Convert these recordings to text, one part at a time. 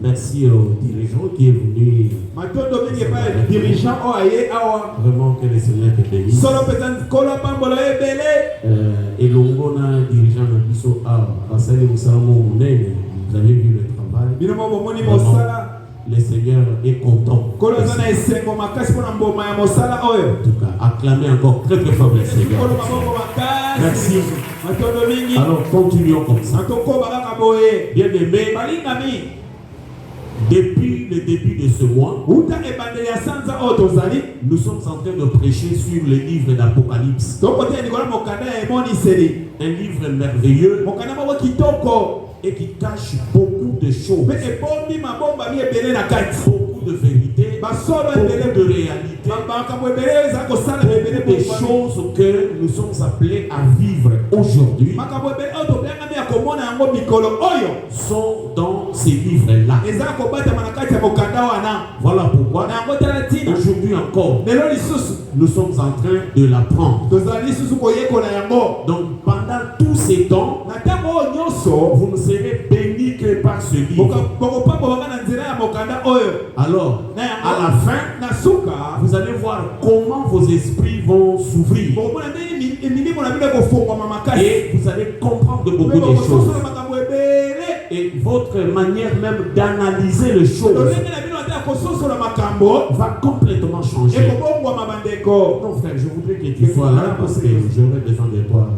Merci au dirigeant qui est venu. Vraiment que le Seigneur te bénisse. Et l'ongona dirigeant de Bisso A, vous avez vu le travail. Vraiment, le Seigneur est content. En tout cas, acclamez encore très très fort le Seigneur. Merci. Alors continuons comme ça. Bien aimé, depuis le début de ce mois, nous sommes en train de prêcher sur le livre d'Apocalypse. Un livre merveilleux et qui cache beaucoup de choses, beaucoup de vérités, beaucoup de réalités, beaucoup de choses que nous sommes appelés à vivre aujourd'hui sont dans ces livres-là. Voilà pourquoi aujourd'hui encore nous sommes en train de l'apprendre. Donc pendant tous ces temps, vous ne serez bénis que par ce livre. Alors, à la fin, vous allez voir comment vos esprits vont s'ouvrir. Et vous allez comprendre beaucoup de choses. Et votre manière même d'analyser les choses va complètement changer. Non frère, je voudrais que tu sois là parce que j'aurais besoin de toi.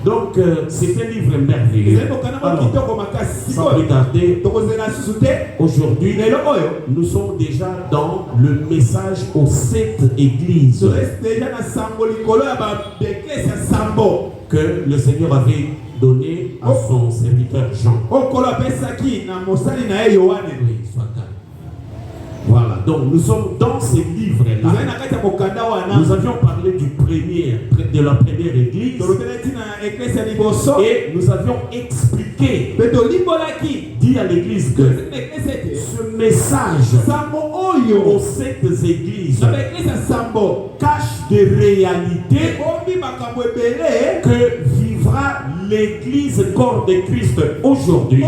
Donc, c'est un livre merveilleux. Alors, sans plus tarder, aujourd'hui, nous sommes déjà dans le message aux 7 églises que le Seigneur avait donné à son serviteur Jean. Voilà, donc nous sommes dans ces livres-là. Nous avions parlé de la première église et nous avions expliqué, dit à l'église que ce message aux 7 églises cache des réalités que vivra l'église corps de Christ aujourd'hui.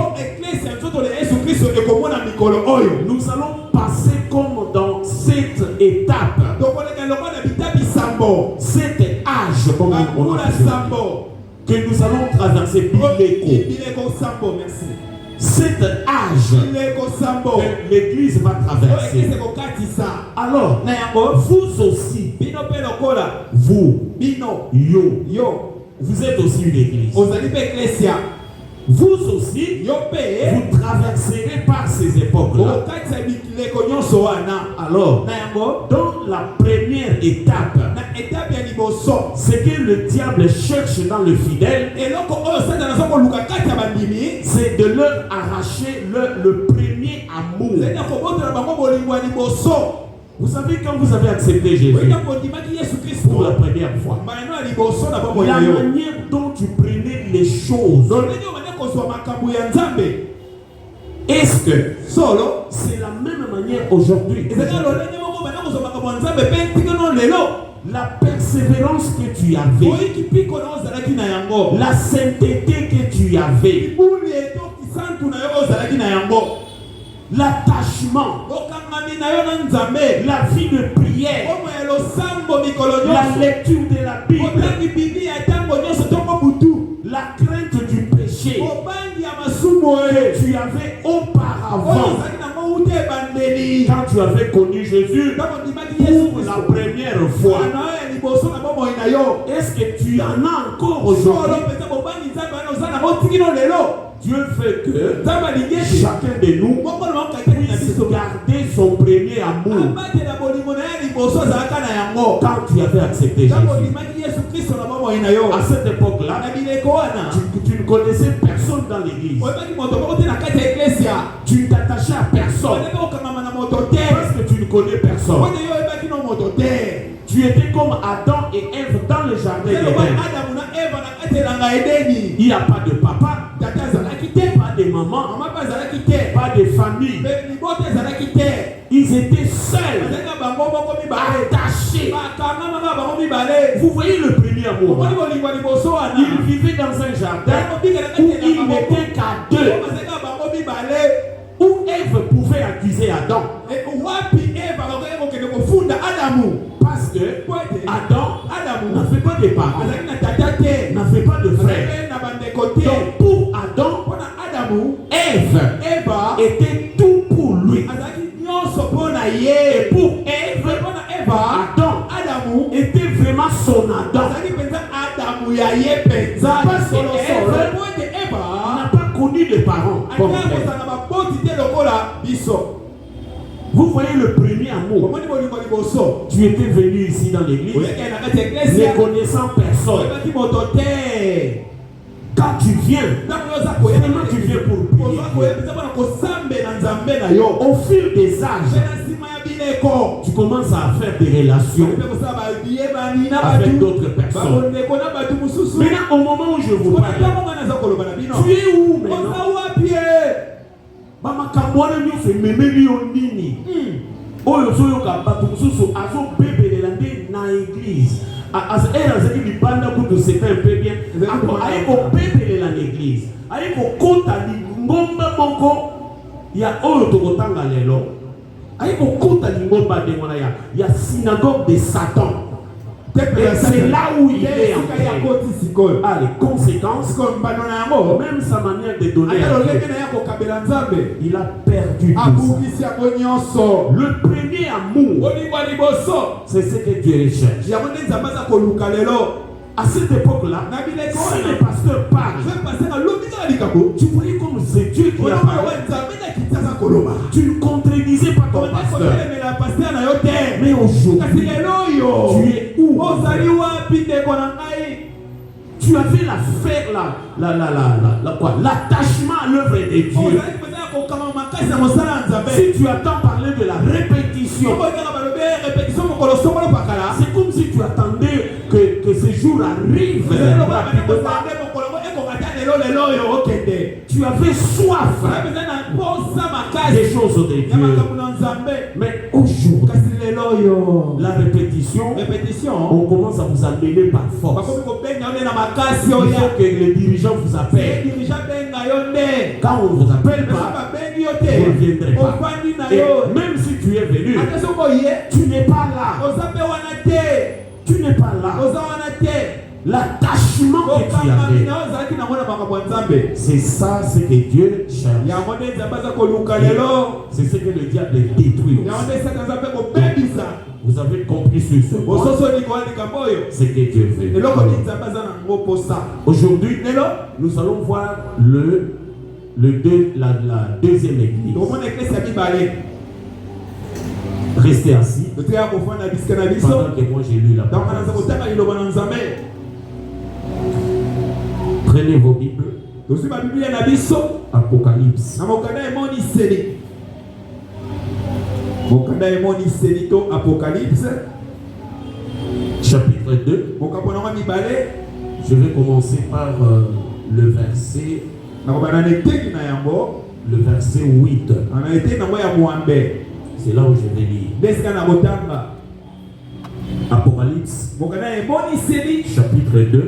Nous allons passer comme dans cette étape, cet âge, comme on a dit, que nous allons traverser cet âge que l'église va traverser. Alors, vous aussi, vous êtes aussi une église. Vous aussi, vous traverserez par ces époques-là. Alors, dans la première étape, ce que le diable cherche dans le fidèle, c'est de leur arracher le premier amour. Vous savez, quand vous avez accepté Jésus pour la première fois, la manière dont tu prenais les choses, est-ce que c'est la même manière aujourd'hui? La persévérance que tu avais, la sainteté que tu avais, l'attachement, la vie de prière, la lecture de la Bible, la crainte du péché que tu avais auparavant quand tu avais connu Jésus pour la première fois. Est-ce que tu en as encore aujourd'hui? Dieu veut que chacun de nous puisse garder son premier amour quand tu avais accepté Jésus. À cette époque-là, tu ne connaissais personne dans l'église. Tu ne t'attachais à personne parce que tu ne connais personne. Tu étais comme Adam et Ève dans le jardin d'Éden. Il n'y a pas de papa, pas de maman, pas de famille. Ils étaient seuls, attachés. Vous voyez le premier amour. Ils vivaient dans un jardin où ils n'étaient qu'à deux. Adam. Parce que Adam n'avait pas de parents, n'avait pas de frères. Donc pour Adam, Ève était tout pour lui. Et pour Ève, Adam était vraiment son Adam. Parce que Ève n'a pas connu de parents. Vous voyez le premier amour. Tu étais venu ici dans l'église ne connaissant personne. Quand tu viens, vraiment tu viens pour prier. Au fil des âges, tu commences à faire des relations avec d'autres personnes. Maintenant, au moment où je vous parle, tu es où maintenant? Makamwana nyose memeli onini. Oyo soyo kabato mususu azo bebelela nde na église. Era zaki libanda kutu c'est un peu bien. Aiko bebelela na église. Aiko kota lingomba moko ya oyo tokotanga lelo. Aiko kota lingomba de mona ya synagogue de Satan. Et c'est là où il est en train. Les conséquences, même sa manière de donner, il a perdu tout ça. Le premier amour, c'est ce que Dieu recherche. À cette époque-là, si le pasteur parle, tu voyais comme c'est Dieu qui a parlé. Tu ne contredisais pas ton pasteur. Mais aujourd'hui, tu es où? Tu avais l'attachement à l'œuvre de Dieu. Si tu attends parler de la répétition, c'est comme si tu attendais que ce jour arrive. Tu avais soif des choses de Dieu. Mais aujourd'hui, la répétition, on commence à vous amener par force. Il faut que les dirigeants vous appellent. Quand on ne vous appelle pas, vous ne viendrez pas. Et même si tu es venu, tu n'es pas là. Tu n'es pas là. L'attachement que tu avais, c'est ça ce que Dieu cherche. C'est ce que le diable détruit. Vous avez compris sur ce point. C'est que Dieu fait. Aujourd'hui, nous allons voir la deuxième église. Restez assis pendant que moi j'ai lu la parole. Prenez vos Bibles. Apocalypse. Apocalypse. Chapitre 2. Je vais commencer par le verset. Le verset 8. C'est là où je vais lire. Apocalypse. Chapitre 2.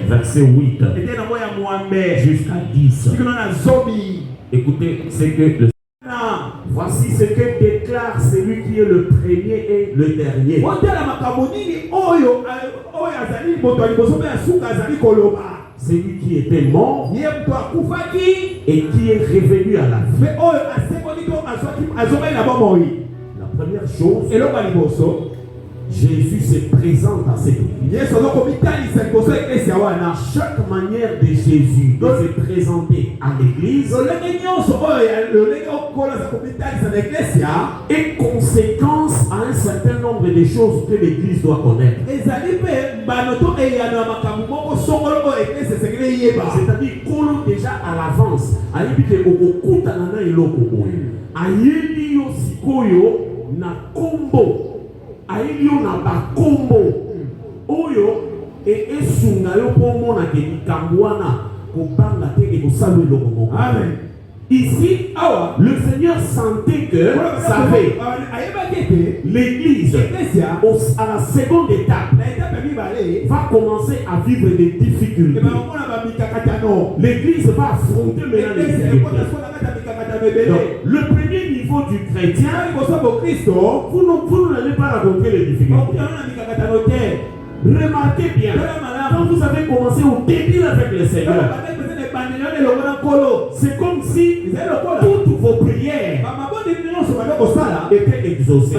Verset 8 jusqu'à 10. Écoutez ce que voici ce que déclare celui qui est le premier et le dernier. Celui qui était mort et qui est revenu à la vie. La première chose, Jésus se présente à cette église. Chaque manière de Jésus de se présenter à l'église est conséquence à un certain nombre de choses que l'église doit connaître. C'est-à-dire qu'on déjà à l'avance, na ailio na bakombo oyo esunga yo pomona ke likambwana kobanga teke kosalo eloko moko. Amen. Ici, le Seigneur sentait que l'église, à la seconde étape, va commencer à vivre des difficultés. L'église va affronter maintenant les difficultés. le premier niveau du chrétien, vous n'allez pas rencontrer les difficultés. Remarquez bien, quand vous avez commencé au début avec le Seigneur, c'est comme si toutes vos prières étaient exaucées.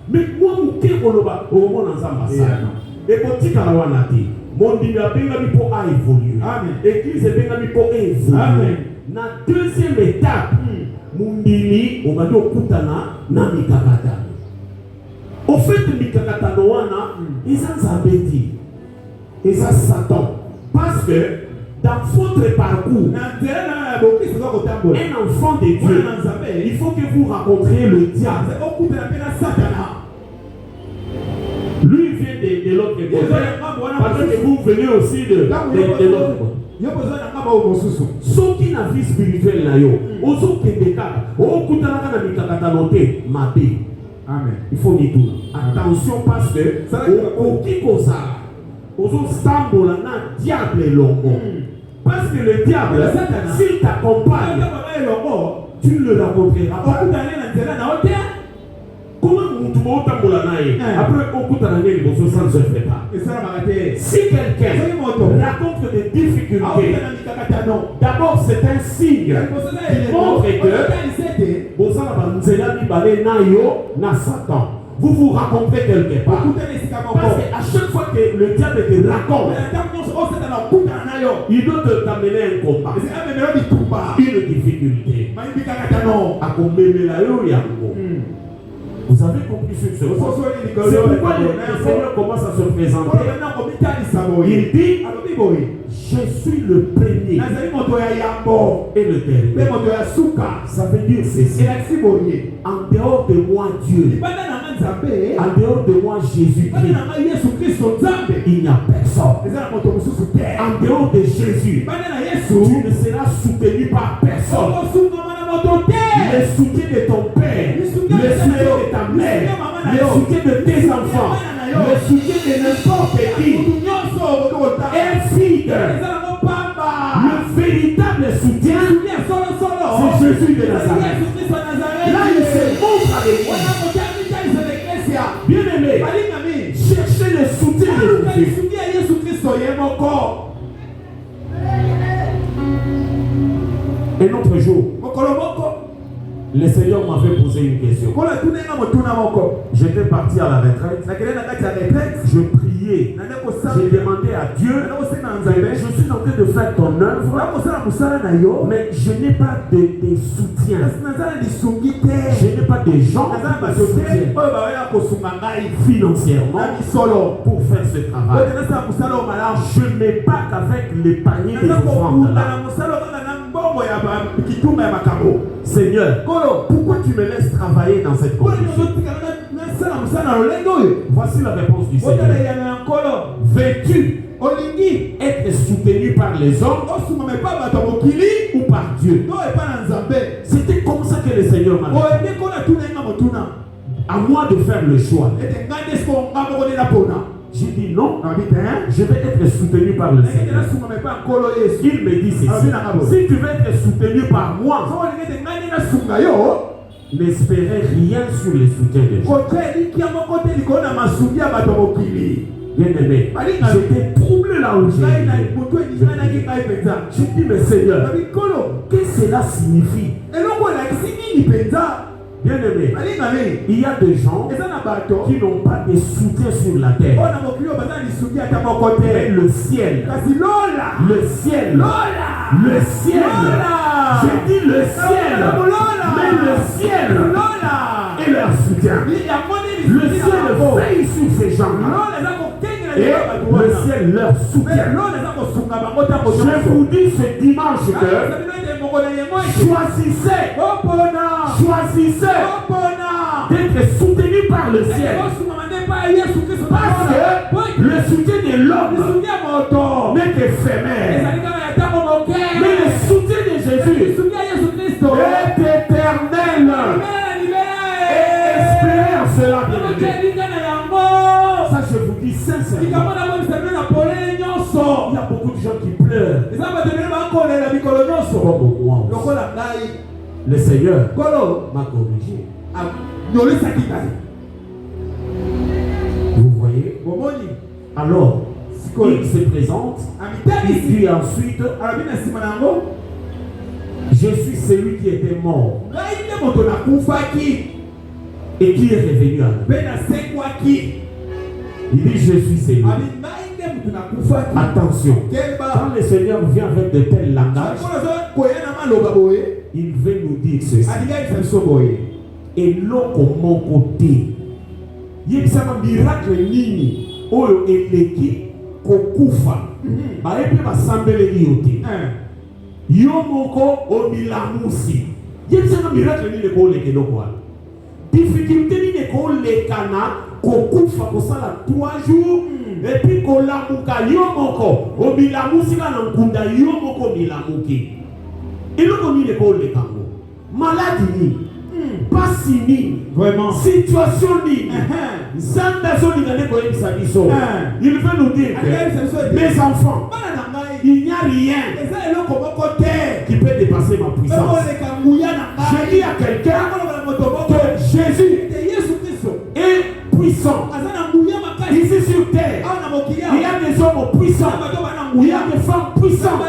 Mais moi, et mon a évolué. L'église a évolué. La deuxième étape, Mundini, on va dire Kutana, na Mikakata. Au fait, Mikakata Noana, ils ont zabéti, ils ont Satan. Parce que dans votre parcours, un enfant de Dieu, il faut que vous rencontriez le diable. Lui vient de l'autre côté. Parce que vous venez aussi de l'autre côté. Ceux qui n'a vie spirituelle là, il faut dire tout. Attention parce que au qui cosa, aux diable est longo. Parce que le diable, s'il t'accompagne, tu ne le rencontreras pas. Comment après, ça ne se fait pas. Si quelqu'un raconte des difficultés, d'abord c'est un signe qui montre que vous vous rencontrez quelque part. Parce qu'à chaque fois que le diable te raconte, il doit t'amener un combat, une difficulté. Vous avez compris ce que c'est. Pourquoi le Seigneur commence à se présenter. Il dit, je suis le premier et le dernier. Ça veut dire ceci. En dehors de moi Dieu, en dehors de moi Jésus-Christ, il n'y a personne. En dehors de Jésus, tu ne seras soutenu par personne. Le soutien de ton père, le soutien de ta mère, le soutien de tes enfants, le soutien de n'importe qui est vide. Le véritable soutien, c'est Jésus de Nazareth. Là, il se montre avec moi. Bien aimé, cherchez le soutien de Jésus. Un autre jour, le Seigneur m'avait posé une question. J'étais parti à la retraite. Je priais. J'ai demandé à Dieu. Je suis en train de faire ton œuvre. Mais je n'ai pas de soutien. Je n'ai pas de gens qui me soutiennent financièrement pour faire ce travail. Je ne mets pas qu'avec les paniers des offrandes là. Seigneur, pourquoi tu me laisses travailler dans cette condition? Voici la réponse du Seigneur. Veux-tu être soutenu par les hommes ou par Dieu? C'était comme ça que le Seigneur m'a dit. À moi de faire le choix. J'ai dit non, je vais être soutenu par le Seigneur. Il me dit ceci. Si tu veux être soutenu par moi, n'espérez rien sur les soutiens de Dieu. Bien aimé, j'étais troublé là où j'ai dit, mais Seigneur, qu'est-ce que cela signifie? Bien aimé, il y a des gens qui n'ont pas de soutien sur la terre. Mais le ciel, le ciel, le ciel, j'ai dit le ciel, mais le ciel est leur soutien. Le ciel veille sur ces gens-là. Et le ciel leur soutient. Je vous dis ce dimanche que choisissez d'être soutenu par le ciel. Parce que le soutien de l'homme n'est qu'éphémère. Mais le soutien de Jésus est éternel. Et espérez en cela, bien aimé. Ça, je vous dis sincèrement. Il y a beaucoup de gens qui pleurent. Comme moi aussi. Le Seigneur m'a corrigé. Vous voyez? Alors, il se présente. Il dit ensuite, je suis celui qui était mort et qui est revenu à nous. Il dit, je suis celui. Attention, quand le Seigneur vient avec de tels langages, il veut nous dire ceci. Et l'autre mon côté, il y a un miracle nini, oyo eleki kokufa. Ba epe ba sambele yote. Yo moko omilamusi. Il y a un miracle nini ko leke dokwa. Difficulté nini ko lekana kokufa ko sala 3 jours et puis ko lamuka yo moko omilamusi kana nkunda yo moko milamuki. Eloko nini ko lekango. Maladie ni. Pas ni. Vraiment. Situation ni. Il veut nous dire que mes enfants, il n'y a rien qui peut dépasser ma puissance. Je dis à quelqu'un que Jésus est puissant. Ici sur terre, il y a des hommes puissants, il y a des femmes puissantes,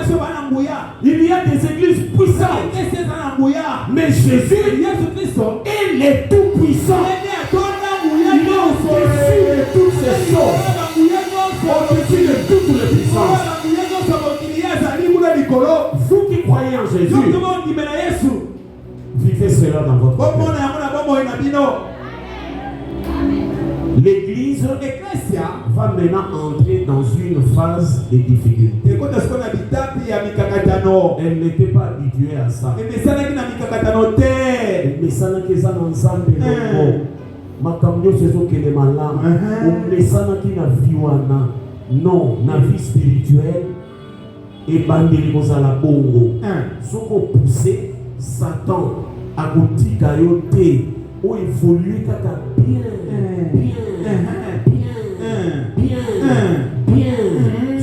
il y a des églises puissantes. Mais Jésus, il est tout puissant. Il est au-dessus de toutes ces choses, au-dessus de toutes les puissances. Vous qui croyez en Jésus, vivez cela dans votre cœur. L'église va maintenant entrer dans une phase de difficulté. Elle n'était pas habituée à ça. Non, la vie spirituelle et bandeli kozala bongo. Soko poussé Satan a gouti kayote ou évoluer kaka bien.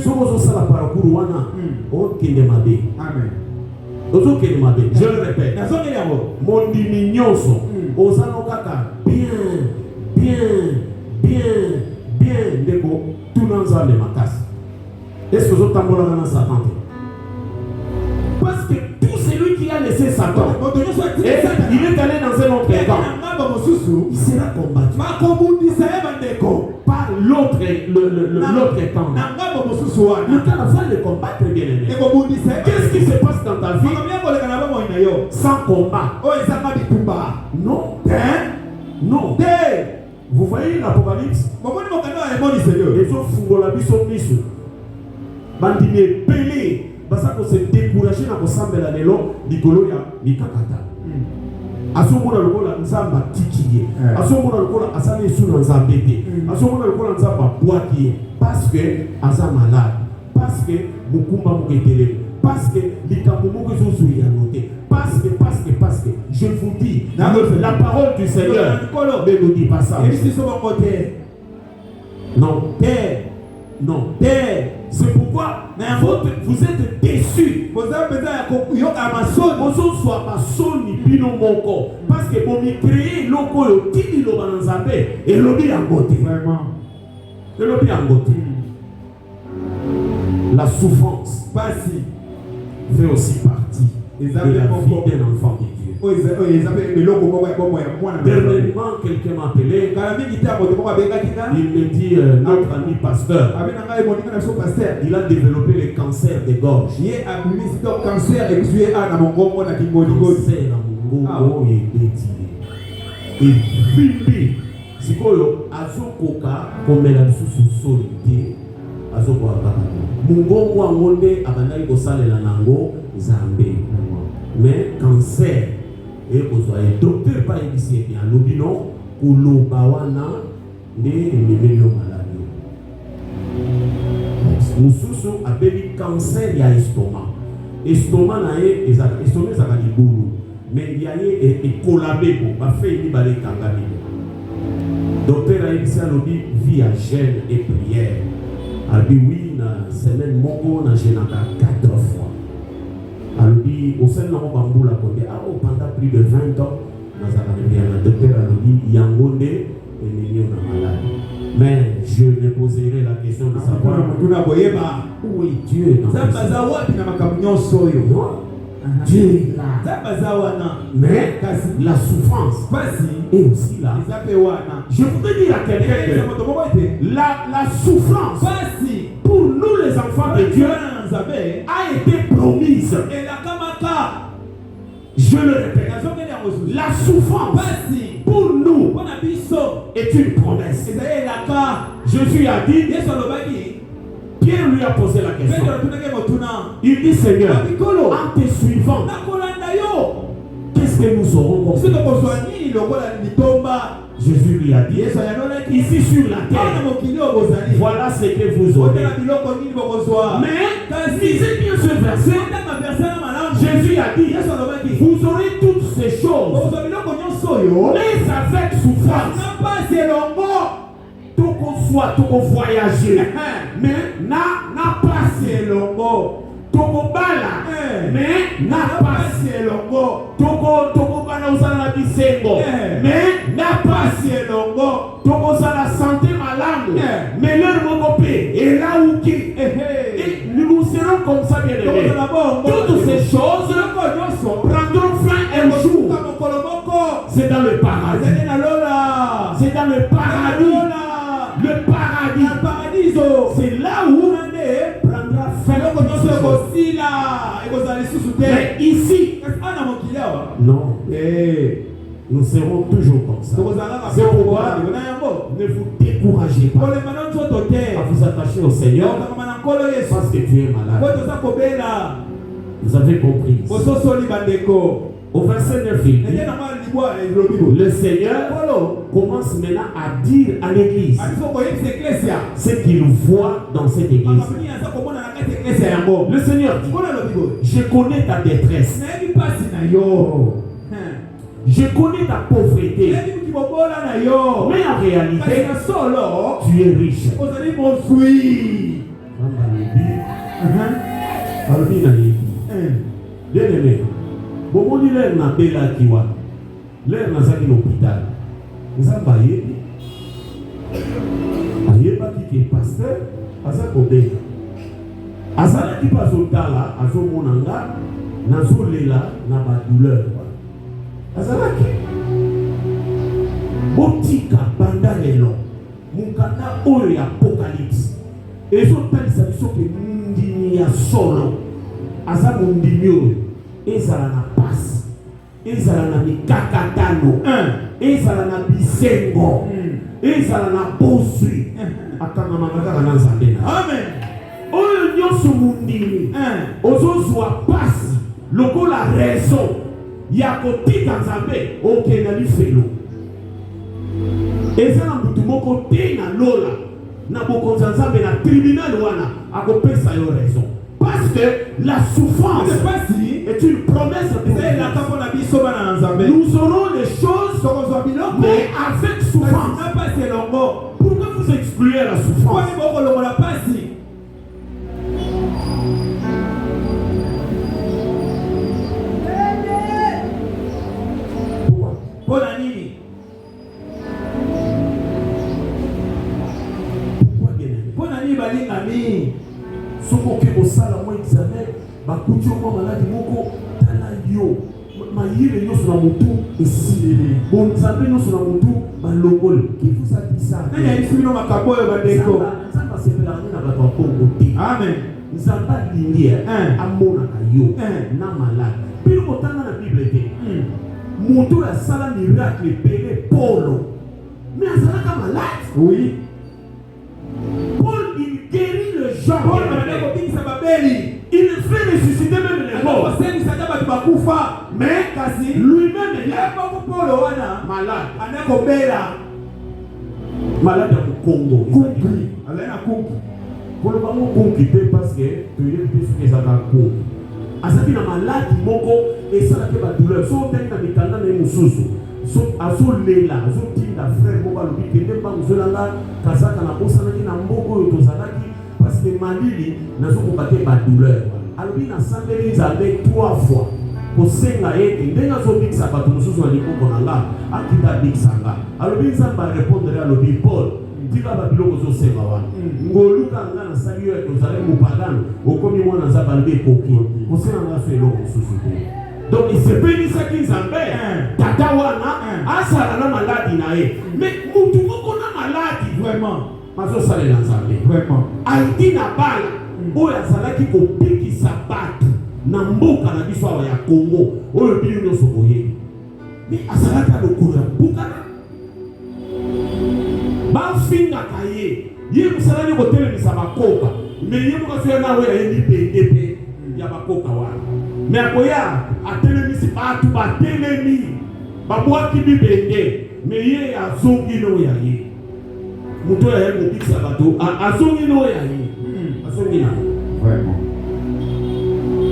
Soko zo sala parcours wana o kende mabe. Amen. Ozo kende mabe. Je le répète. Mon diminyoso ozano kaka bien ndeko tunanza le makas. Est-ce que vous avez dans Satan? Parce que tout celui qui a laissé Satan, il est allé dans un autre camp. Il sera combattu par l'autre camp. Le camp va le combattre, bien aimé. Qu'est-ce qui se passe dans ta vie sans combat? Non. Non. Vous voyez l'Apocalypse? Les autres font bandine pelé basa ko se décourager na ko sambela lelo likolo ya mikakata asomona lokola nzamba tikiye asomona lokola asane suna nzambete asomona lokola nzamba boaki parce que aza malade parce que mukumba muketele parce que likambo moko zozu ya noté parce que je vous dis la parole du Seigneur ne nous dit pas ça. Non. C'est pourquoi vous êtes déçus. Parce que vous me créez et la souffrance fait aussi partie de la vie d'un enfant de Dieu. Dernièrement, quelqu'un m'a appelé. Il me dit, notre ami pasteur, il a développé le cancer de gorge. Cancer à mon et Philippe, si vous azokoka comme la sous-solité, azokoka. Mungongo angonde abandaki kosalela nango Zambé. Mais cancer et aux docteur pas ici et bien l'obino ou l'obawana des millions maladies. Nous sommes appelés cancer ya estomac. Estomac na estomac ça va dire boulot. Mais il y a et collabé pour pas faire ni balé kangami. docteur Aïssa nous dit vie à jeûne et prière. Elle dit oui, dans la semaine, mon a jeûné 4 fois. Elle dit au sein de la pendant plus de 20 ans, le docteur a dit Yangonde et Nini on a malade. Mais je me poserai la question de savoir où est Dieu dans Dieu est là. Mais la souffrance est aussi là. Je voudrais dire à quelqu'un que la souffrance pour nous les enfants de Dieu a été promise. Je le répète, la souffrance pour nous est une promesse. Jésus a dit, Pierre lui a posé la question. Il dit Seigneur, en te suivant, qu'est-ce que nous aurons compris? Jésus lui a dit, ici sur la terre, voilà ce que vous aurez. Mais lisez bien ce verset. Jésus a dit, vous aurez toutes ces choses, mais avec souffrance. Tout qu'on soit, tout qu'on voyager, mais n'a pas ces longos. Tout qu'on bala, mais n'a pas ces longos. Tout qu'on bala aux anabisengo, mais n'a pas ces longos. Tout qu'on a la santé malade, mais leur mogopé est là où qui. Nous serons comme ça bien aimés. Toutes ces choses prendront fin un jour. C'est dans le paradis. C'est dans le paradis. Le paradis, c'est là où on prendra fin. Mais ici, non, nous serons toujours comme ça. C'est pourquoi ne vous découragez pas à vous attacher au Seigneur parce que Dieu est malade. Vous avez compris. Au verset 9, il dit, le Seigneur commence maintenant à dire à l'église ce qu'il voit dans cette église. Le Seigneur dit, je connais ta détresse. Je connais ta pauvreté. Mais en réalité, tu es riche. Bien aimé. Bon, on dit l'air n'a pas la kiwa. L'air n'a pas l'hôpital. Nous avons baillé. Aïe, pas qui est pasteur, à sa côté. À sa qui passe au temps là, à son monanga, n'a zolé là, n'a pas douleur. À sa qui. Botika, bandalelo, mukanda oyo apocalypse. Et so tel ça so que mundini ya solo. À sa mundinyo. Ezala na passe, ezala na mikakatano, ezala na bisengo, ezala na bosui, akanga mamaka na nzambe. Amen. Oyo nyonso mundini, ozozwa passe, lokola raison, ya kotika nzambe, okenda lifelo. Ezala mutu moko te na lola, na bokonza nzambe na tribunal wana, akopesa yo raison. Parce que la souffrance est une promesse pour nous. Nous aurons les choses, mais avec souffrance. Pourquoi vous excluez la souffrance? Pourquoi? Soko ke bosala mo examen bakuti mo maladi moko tala yo mayile yo sur mutu esilele bon nzambe no sur mutu balongol qui vous a dit ça nani aisibino makabo yo bandeko nzamba sepela na bato kongo te amen nzamba lingi amona kayo na maladi pilo kotanga na bible te mutu la sala miracle pele polo mais azalaka malade oui. Guérit le genre. Il fait ressusciter même les morts. Mais lui-même il est malade. Malade au Congo. Pour le moment, parce que tu es plus que ça va couper. Azaki na malade moko et ça la douleur. So on a mis dans les mususu. azolela azotinda frère moko alobi kende mbangu zolanga kazaka na bosanaki na mboko oyo tozalaki parce que malili nazokoka te badouleur alobi nasambeli nzambe 3 fois kosenga ete ndenge azobikisa bato mosusu na liboko na nga akita abikisa nga alobi nzambe arépondre alobi Paul tika babiloko ozosenga wana ngoluka nga nasali yo ete ozali mopagano okomi mwana nzambe alobi ekoki kosenga nga so eloko mosusu te. Donc il se bénissaki nzambe tata wana asala na maladi na ye mais mutu moko na maladi vraiment mazosalela nzambe vraiment aiti na bala oyo azalaki kobikisa bato na mboka na biso awa ya Congo oyo bino nyonso boyebi mais azalaki lokolo ya mboka bafingaka ye mosalani kotelemisa bakoka mais ye moka soya nawe ayebi pende ya bakoka wana mais akoya atelemisi bato batelemi babwaki bibende mais ye azongi no ya ye moto oyo aye kobikisa bato azongi no ya ye azongi na vraiment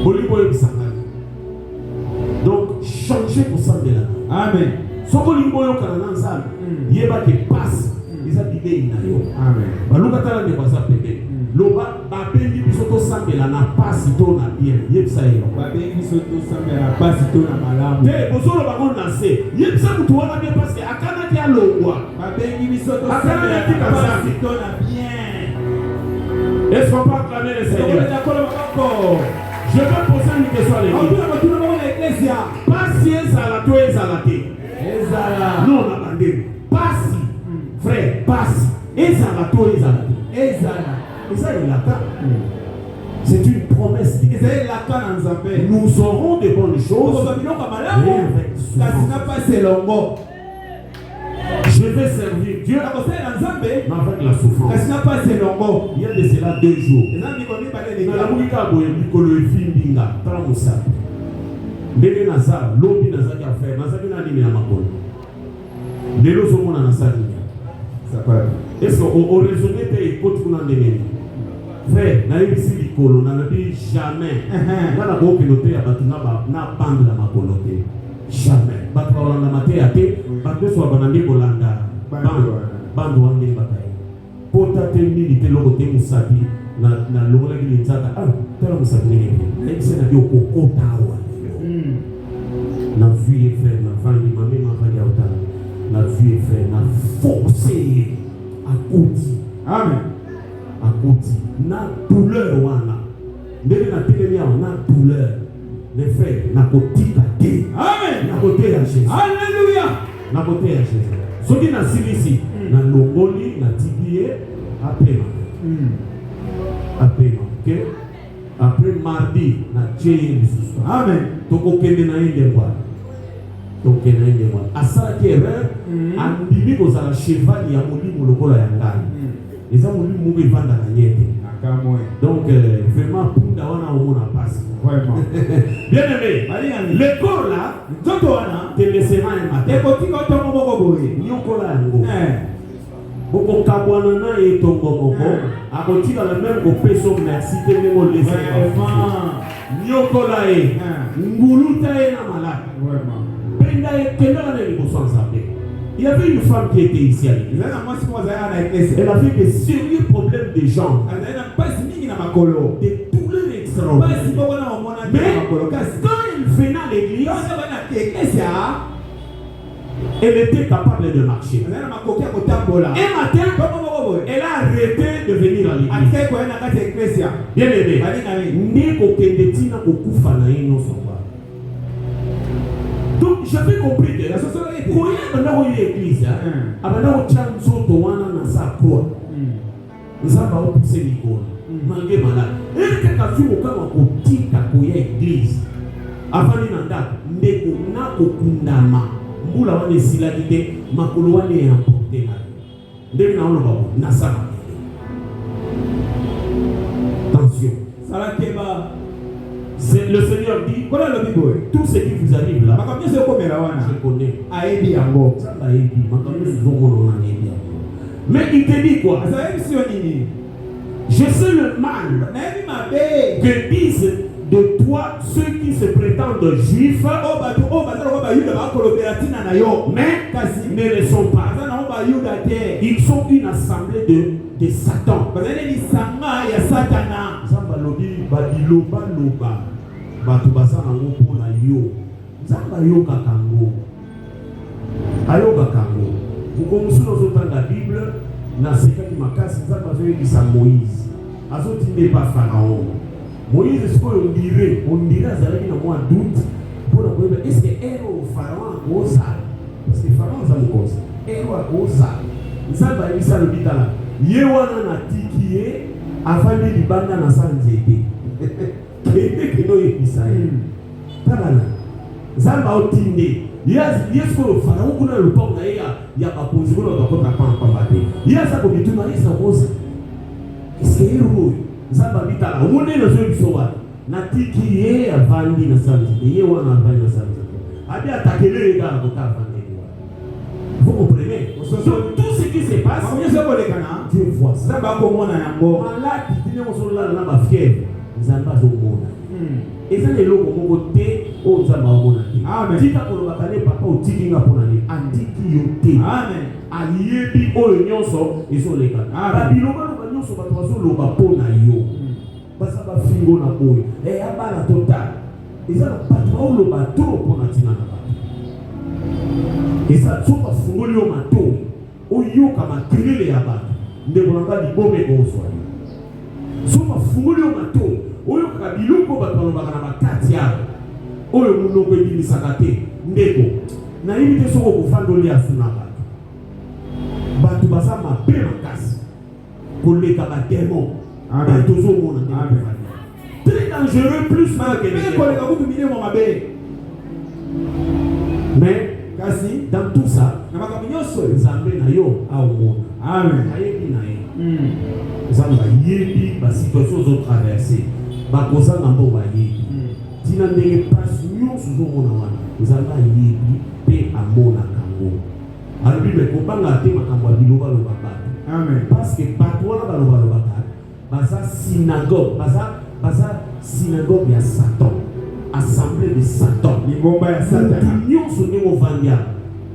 bolingo oyebisangani donc changer kosambela amen soko olingo oyokana na nzambe yebake pasi eza bidei na yo amen baluka tala ndeko aza pembeni loba babengi biso tosambela na pasi to na bien yebisa ye babengi biso tosambela na pasi to na malamu te bozoloba ngo na se yebisa mutu wana bien parce que akanaki alongwa babengi biso tosambela na pasi to na bien. Est-ce qu'on peut acclamer le Seigneur? Je vais poser une question à l'église. Pasi ezala to ezala te ezala non na bandeko pasi frère pasi ezala to ezala te ezala c'est une promesse. Nous aurons de bonnes choses. Je vais servir Dieu mais avec la souffrance. Il y a de cela 2 jours. Ndenge naza lobi nazaki affaire nazaki na nini na makolo lelo zomona nasali est-ce au raisonner te ekoti kuna ndenge frère na yebisi likolo na lobi jamais ngana ko piloter ya bato na bande la makolo te jamais bato balanda mate ate bato so banandi kolanda bande wande bataye pota te mili te loko te musabi na longola ki nzaka tala musabi ne yebisi na yo kokota wa na vie frère na famille mamie ma famille autant na vie frère na forcer à côté amen à côté na douleur wana ndenge na telemi na douleur les frères na kotika te amen na côté ya Jésus alléluia na côté ya Jésus soki na silisi na longoli na tibie apema OK. Après mardi, na tchéi lisusu. Amen. Toko kende na yende kwa. Toko kende na yende kwa. Asala ki erreur, andimi kozala cheval ya molimo lokola ya ngani. Eza molimo moko evanda na nyete. Akamwe. Donc vraiment punda wana omona passe. Vraiment. Bien aimé. Le corps là, toto wana te laissera un matin. Et kotika otongo moko boye. Nyokola yango. Boko kabwana na etongo moko akotika la même ko peso merci te ngo laisser nyokola e nguluta e na malade vraiment penda e kenda na liboso nzambe. Il y avait une femme qui était ici à l'église. Elle avait des sérieux problèmes de jambes, des douleurs extraordinaires. Mais quand elle venait à l'église, elle était capable de marcher. Un matin, elle a arrêté de venir à l'église. Bien aimé, donc j'avais compris que la société dans l'église, malgré malade. Et que quand tu avant ndeko na kokundama mbula wane silakite makolo wane ya porte na ndenge na ono babo na sama attention salakeba. Le Seigneur dit tout ce qui vous arrive là, je connais. Mais il te dit quoi? Je sais le mal que disent de toi ceux qui se prétendent juifs, mais ne le sont pas. Ils sont une assemblée de Satan. Vous commencez dans la Bible, dans ce cas qui m'a cassé, ça Moïse. Azoti n'est pas Pharaon. Moïse, est-ce qu'on dirait, dans moi doute, pour la est-ce que héros Pharaon osa? Parce que Pharaon ça me cause. Héros osa. Nzamba ibisa le bitala. Yewana na tikiye, afande libanda na sanjete. Kende kino ibisa. Tabana. Nzamba otinde. Yes, le Pharaon kuna le pont na ya ba pozi kuna ba kota pambate. Yes, ko bituna isa osa. Est-ce que héros Nzamba bitala. Omone na zo bisowa. Na tikiye afande na sanjete. Yewana afande na sanjete. Abi atakele les gars ko ta afande. Vous comprenez? Donc, tout ce qui se passe, Dieu voit ça. Malade, il dit qu'on là dans la fièvre. Nous allons pas au monde. Et ça, les lots au côté, on va au monde. Amen. Dis pas qu'on va parler papa au tikinga pour l'année. Antiquité. Amen. Allié au union so, ils sont les gars. Babiloma, l'union so, batrozo, le bapo na yo. Basa ba fingo na boy. Et à la totale. Ils ont pas le bateau pour la tina. Et ça, tout va fouler au matou. Au yo, comme un grille et abat. Ne vous pas du bon mégo soir. Tout va fouler au matou. Au yo, comme un bilou, comme un palomba, comme un katia. Au yo, mon nom est dit Misakate. Nego. Na imité son au fandoli à Sunaba. Batu basa ma paix en casse. Pour les comme un démon. Batu zo mon très dangereux, plus mal que les. Mais, kasi dans tout ça, Nzambe na yo a au amen. Ayebi na ye. Nzamba yebi ba situation zo traverser. Ba kosa na mbo ba yebi. Tina ndenge passe nyonso zo mona wana. Nzamba yebi pe amona kango. Alors Bible ko banga te makambo biloba lo baba. Amen. Parce que patwana ba lo baba. Baza synagogue, baza synagogue ya Satan. Assemblée de Satan. L'ingomba ya Satan. L'union sur le Vandia.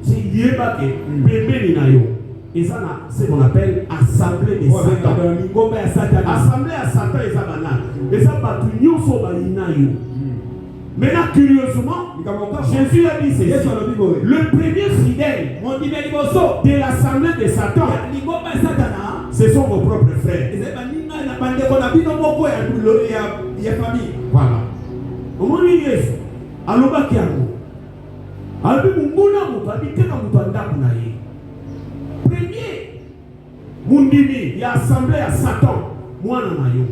C'est yeba ke bébé na yo. Et ça c'est qu'on appelle assemblée de Satan. L'ingomba ya Satan. Assemblée à Satan et ça banane. Et ça pas l'union sur ba yo. Maintenant curieusement, Jésus a dit ceci. Le premier fidèle de l'assemblée de Satan, ce sont vos propres frères. Voilà. Omoni Yesu alobaki yango albi munguna mutu abikena mutu andaku na ye premier mundimi ya assemblée ya Satan mwana na yo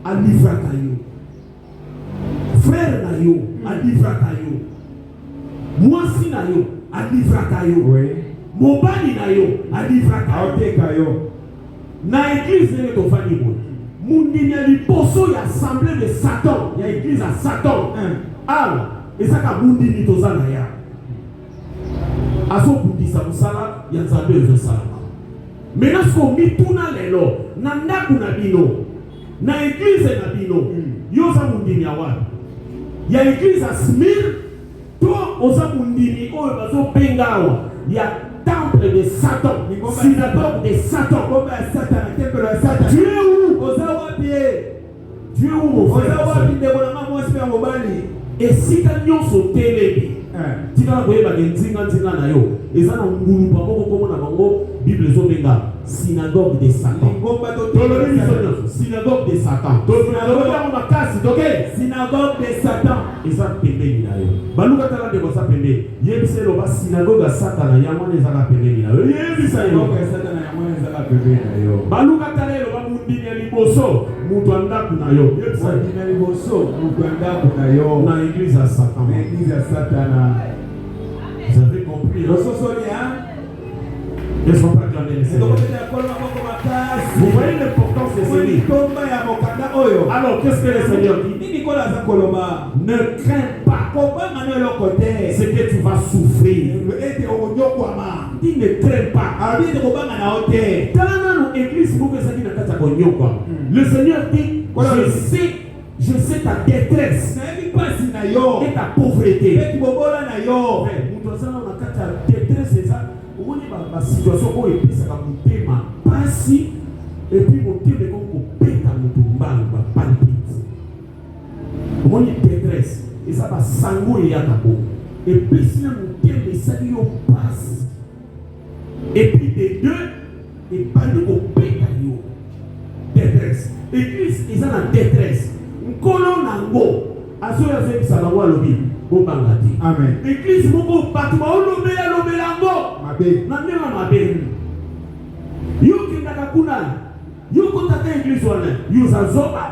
alivraka yo frère na yo alivraka yo mwasi na yo alivraka yo mobali na yo alivraka yo na église nene tofani boye Mundini a liposo ya assemblée de Satan, ya église à Satan. Alors, et ça ka mundini tozana ya. Aso bundisa musala ya nzambe ezo salama. Maintenant ce qu'on mituna lelo, na ndaku na bino, na église na bino, yo za mundini ya wapi? Ya église à Smyrne, to oza mundini oyo bazo pengawa ya temple de Satan, synagogue de Satan, comme Satan, temple de Satan. Dieu où? Dieu où mon frère? Et si tu so télébi, tu vas voir que nzinga na yo. Et ça na ngulu pa moko komo na bango Bible zo benga synagogue de Satan. Synagogue de Satan. Synagogue de Satan. Et ça pembeni na yo. Baluka tala de bosa pembeni. Yebise lo ba synagogue Satan na yamone za la pembeni na yo. Yebisa yo Satan na yamone za la pembeni na yo. Baluka tala lo ba mundini ya liboso mutu andaku na yo. Yebisa ya liboso mutu andaku na yo. Na église à Satan. Na église à Satan. Vous avez compris? Ne sont pas acclamés les Seigneurs. Vous voyez l'importance de ce livre. Alors, qu'est-ce que le Seigneur dit? Ne crains pas ce que tu vas souffrir. Dis ne crains pas. Le Seigneur dit, Je sais ta détresse et ta pauvreté. Détresse, ça. La situation où il peut se passer et puis mon Dieu est comme au péta mon palpite. Mon détresse et ça va s'enrouler à ta peau. Et puis si mon Dieu est salué au passe et puis des deux et pas de au péta détresse. Église ils ont la détresse. Colon nango à ceux qui savent voir le bien. Amen. Église moko batuma lobela ngo mabe na ndema mabe yo kindaka kuna yo kotaka église wana yo zazoba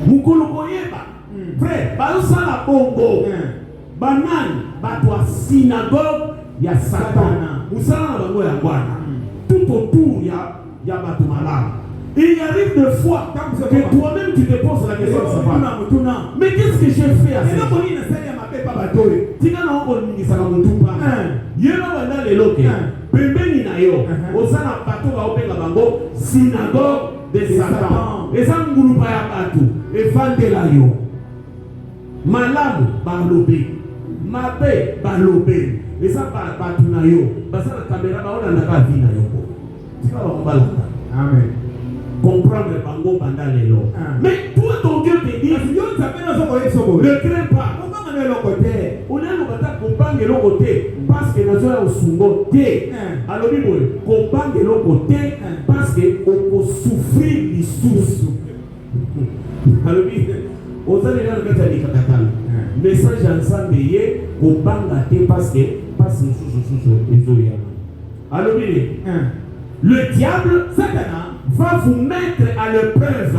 mukolo koyeba frère bazosala bongo banani bato synagogue ya Satana musala na bango ya bwana tout autour ya bato malamu. Et il arrive des fois que toi-même tu te poses la question de savoir mais qu'est-ce que j'ai fait à ça? Tika na ongo ningisaka mutumba yeno banda lelo ke pembeni na yo osana bato ba openga bango synagogue de Satan eza ngulupa ya bato evandela yo malamu balobe mabe balobe eza bato na yo basala kamera baolanda ka vi na yo tika ba kombalanda. Amen. Comprendre bango banda lelo mais toi ton Dieu te dit ne crains pas. On a le bata compangue l'autre côté parce que nous sommes au sungo té. Alors oui compangue l'autre côté parce que on souffrir les sous. Alors oui on a déjà le bata dit katana message ensemble yé compangue té parce que sous ezoya. Alors oui le diable Satan va vous mettre à l'épreuve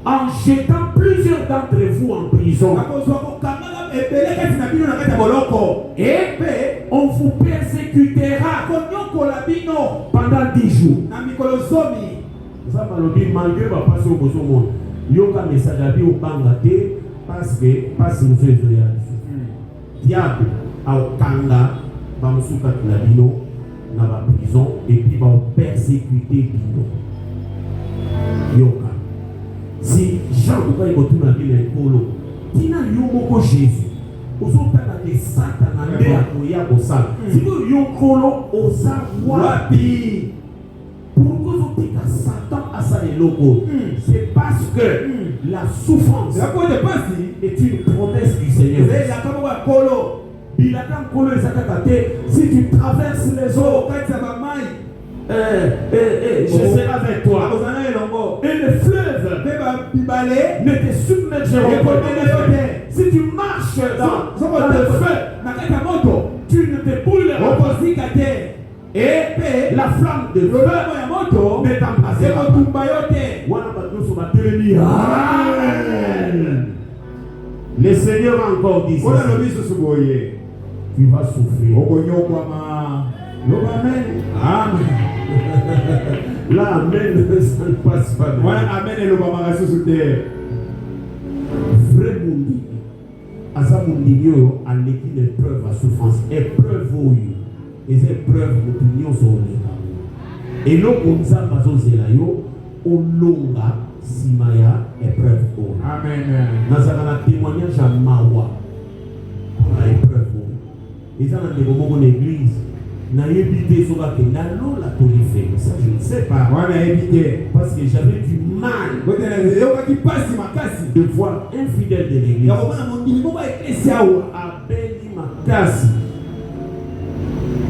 en jetant plusieurs d'entre vous en prison. Et on vous persécutera pendant 10 jours. Ça va le dire, malgré va passer au besoin monde. Yoga message à dire au bangate parce que nous sommes diable au kanga bamsuka tulabino na la prison et puis va persécuter bino. Yoga. Si Jean va y retourner à ville polo, tina yomoko Jésus. Ozotaka de Satan ande akoya bosala. Si vous yokolo oza wapi. Pourquoi ozotika Satan à sa logo? C'est parce que la souffrance est une promesse du Seigneur. Si tu traverses les eaux, je serai avec toi. Et les fleuves ne te submergeront pas. Si tu marches dans le feu, tu ne te brûleras pas. Et la flamme de feu ne t'embrasera pas. Amen. Le Seigneur a encore dit tu vas souffrir. Amen. Amen. Là, amen, ça ne passe pas. Amen et le bama sous terre. Vrai mundi. Asa mundi yo aleki l'épreuve à souffrance. Épreuve oyo. Les épreuves nous tunions sur les. Et l'eau comme ça bazo zela yo olonga simaya épreuve oyo. Amen. Nazaka na témoignage à mawa. La épreuve. Ils ont des moments dans l'église. N'a évité ce que n'a la tolifé. Ça je ne sais pas. On a évité parce que j'avais du mal de voir un fidèle de l'église. Abeli makasi.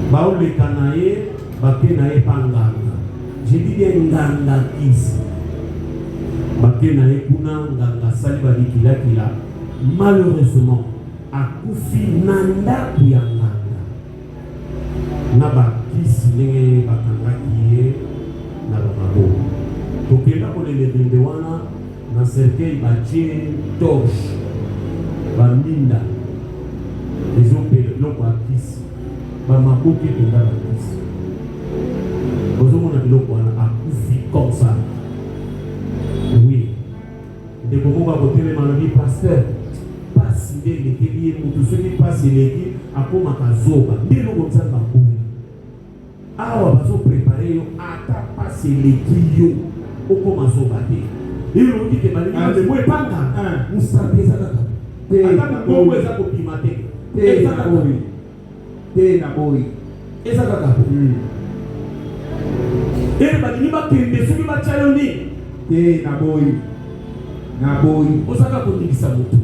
Baoule kanaye, bakenaye panganga. J'ai dit bien nganga kisi. Bakenaye kuna nganga sali badikila kila. Malheureusement. Akufi nanda kuyanganga na bakisi ndenge bakangaki ye na bamabo tokenda kolelebende wana na cercueil batie torche baminda ezopela biloko akisi bamaboki ekenda bakisi ozomona biloko wana akufi comme ça. Oui ndeko moko akotelema alobi pasteur pasi nde elekeli ye mutu soki pasi eleki akomaka zoba nde eloko nzambe akumi awa bazoprepare yo ata pasi eleki yo au commence au bâti. Il nous dit que Balinga de moi panga. Nous savons ça kaka. Ata bongo eza ko pimate. Eza kaka. Te na boy. Eza kaka. Et Balinga kende soki ba chayoni. Te na boy. Na boy. Osaka ko ndikisa mutu.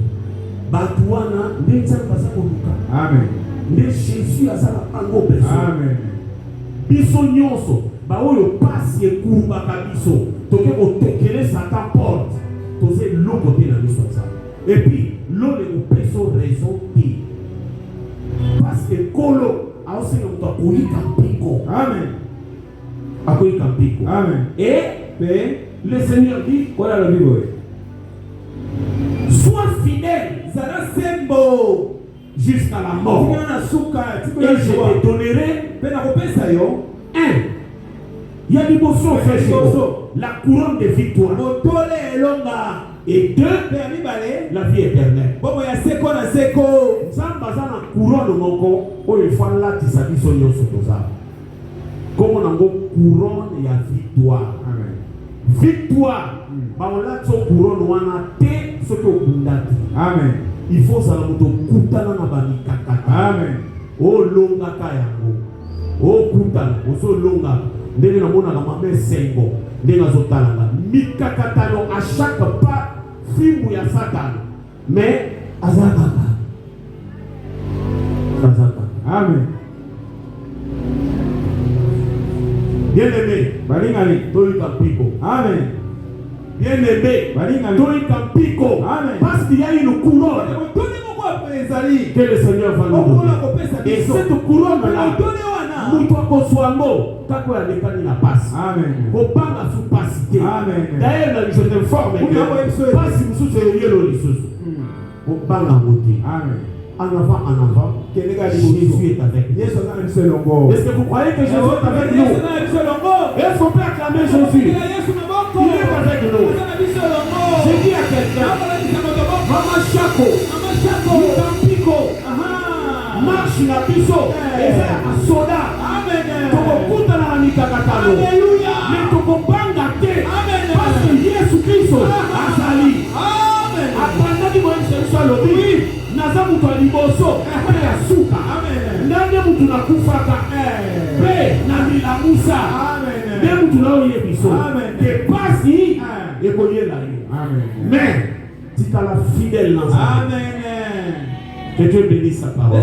Batu wana ndenza pasa ko luka. Amen. Nde Jésus azala pango beso. Amen. Biso nyonso ba oyo pasi ekumbaka biso toke kotokele Satan porte toze lo côté na biso ça. Et puis l'eau ne peso raison ti parce que kolo aosenga mutu akoyika mpiko. Amen. Akoyika mpiko. Amen. Et le Seigneur dit voilà la Bible. Sois fidèle, zara sembo jusqu'à la mort. Et je te donnerai il y a des motions la couronne de victoire. Et deux, la vie éternelle. Comme on a couronne et victoire. Victoire. Amen. Il faut ça Amen. Oh longa kayango. Oh kutan, oso longa. Ndenge na mona na mame sengo. Ndenge azotalanga. Mikakatano à chaque pas fimu ya Satan. Mais azaka. Amen. Bien-aimé, balingani toyika piko. Amen. Bien-aimé, balingani toyika piko. Amen. Parce qu'il y a une couronne que le Seigneur va nous donner. Et cette couronne-là, nous devons soit kako ya lekani na passe. Amen. Kopanga sous passité. Amen. D'ailleurs, je t'informe que passe mususu yelo lisusu. Kopanga moté. Amen. En avant, Jésus est avec nous. Est-ce que vous croyez que Jésus est avec nous? Est-ce qu'on peut acclamer Jésus? Il est avec nous. J'ai dit à quelqu'un, Mama Chako, Mutampiko, marche na biso, eza soda. Tokokuta na mikakatano. Mais tokopanga te. Parce que Yesu Kristo azali. Amen. Apandaki mo Yesu alobi. Naza mutu aliboso pe ya suka. Amen. Ndenge mutu nakufaka. Pe na milamusa. Amen. Ndenge mutu na oye biso. Amen. Ke pasi ekoyela yo. Amen. Mais tikala fidèle dans ça. Amen. Que Dieu bénisse sa parole.